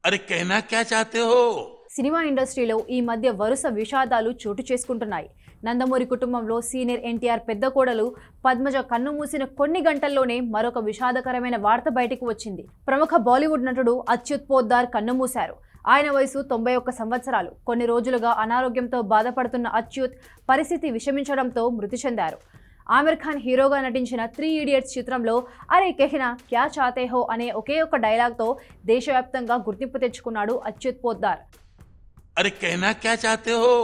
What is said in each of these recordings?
अरे कहना क्या चाहते हो? సినిమా ఇండస్ట్రీలో ఈ మధ్య వరుస విషాదాలు చోటు చేసుకుంటున్నాయి. నందమూరి కుటుంబంలో సీనియర్ ఎన్టీఆర్ పెద్ద కోడలు పద్మజ కన్ను మూసిన కొన్ని గంటల్లోనే మరొక విషాదకరమైన వార్త బయటకు వచ్చింది. ప్రముఖ బాలీవుడ్ నటుడు అచ్యుత్ పోద్దార్ కన్ను మూశారు. ఆయన వయసు 91 సంవత్సరాలు. కొన్ని రోజులుగా అనారోగ్యంతో బాధపడుతున్న అచ్యుత్ పరిస్థితి విషమించడంతో మృతి చెందారు. ఆమిర్ ఖాన్ హీరోగా నటించిన 3 ఇడియట్స్ చిత్రంలో అరే కెహనా క్యా చాతే హో అనే ఒకే ఒక్క డైలాగ్తో దేశవ్యాప్తంగా గుర్తింపు తెచ్చుకున్నాడు అచ్యుత్ పోద్దార్. अरे कहना क्या चाहते हो?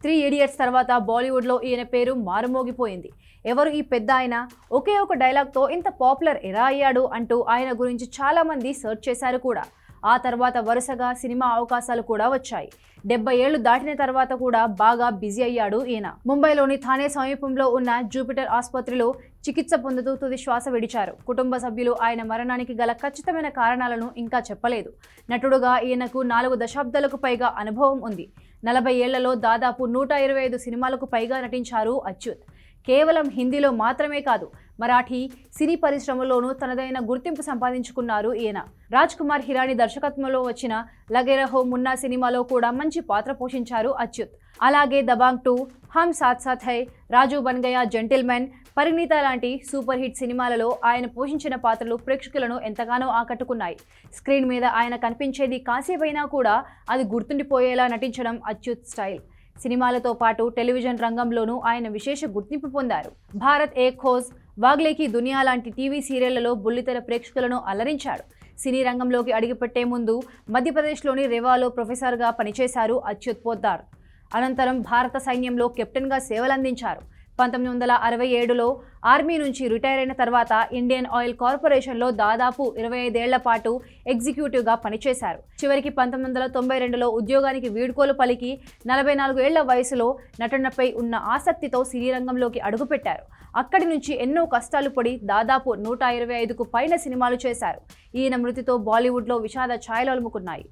3 ఇడియట్స్ తర్వాత బాలీవుడ్లో ఈయన పేరు మారుమోగిపోయింది. ఎవరు ఈ పెద్ద ఆయన? ఒకే ఒక డైలాగ్తో ఇంత పాపులర్ ఎలా అయ్యాడు అంటూ ఆయన గురించి చాలామంది సెర్చ్ చేశారు కూడా. ఆ తర్వాత వరుసగా సినిమా అవకాశాలు కూడా వచ్చాయి. 70 ఏళ్లు దాటిన తర్వాత కూడా బాగా బిజీ అయ్యాడు ఈయన. ముంబైలోని థానే సమీపంలో ఉన్న జూపిటర్ ఆసుపత్రిలో చికిత్స పొందుతూ తుది శ్వాస విడిచారు. కుటుంబ సభ్యులు ఆయన మరణానికి గల ఖచ్చితమైన కారణాలను ఇంకా చెప్పలేదు. నటుడుగా ఈయనకు 4 దశాబ్దాలకు పైగా అనుభవం ఉంది. 40 ఏళ్లలో దాదాపు 125 సినిమాలకు పైగా నటించారు అచ్యుత్. కేవలం హిందీలో మాత్రమే కాదు, మరాఠీ సినీ పరిశ్రమలోనూ తనదైన గుర్తింపు సంపాదించుకున్నారు ఈయన. రాజ్ కుమార్ హిరాని దర్శకత్వంలో వచ్చిన లగే రహో మున్నా సినిమాలో కూడా మంచి పాత్ర పోషించారు అచ్యుత్. అలాగే దబాంగ్ 2, హమ్ సాత్ సాత్ హై, రాజు బన్ గయా జెంటిల్మెన్, పరిణీత లాంటి సూపర్ హిట్ సినిమాలలో ఆయన పోషించిన పాత్రలు ప్రేక్షకులను ఎంతగానో ఆకట్టుకున్నాయి. స్క్రీన్ మీద ఆయన కనిపించేది కాసేపైనా కూడా అది గుర్తుండిపోయేలా నటించడం అచ్యుత్ స్టైల్. సినిమాలతో పాటు టెలివిజన్ రంగంలోనూ ఆయన విశేష గుర్తింపు పొందారు. భారత్ ఏక్ ఖోజ్, వాగ్లేకి దునియా లాంటి టీవీ సీరియళ్లలో బుల్లితెర ప్రేక్షకులను అలరించాడు. సినీ రంగంలోకి అడుగుపెట్టే ముందు మధ్యప్రదేశ్లోని రేవాలో ప్రొఫెసర్గా పనిచేశారు అచ్యుత్ పోద్దార్. అనంతరం భారత సైన్యంలో కెప్టెన్గా సేవలందించారు. 1967లో ఆర్మీ నుంచి రిటైర్ అయిన తర్వాత ఇండియన్ ఆయిల్ కార్పొరేషన్లో దాదాపు 25 ఏళ్ల పాటు ఎగ్జిక్యూటివ్గా పనిచేశారు. చివరికి 1992లో ఉద్యోగానికి వీడ్కోలు పలికి 44 ఏళ్ల వయసులో నటనపై ఉన్న ఆసక్తితో సినీ రంగంలోకి అడుగుపెట్టారు. అక్కడి నుంచి ఎన్నో కష్టాలు పడి దాదాపు 125కు పైన సినిమాలు చేశారు. ఈయన మృతితో బాలీవుడ్లో విషాద ఛాయలు అలుముకున్నాయి.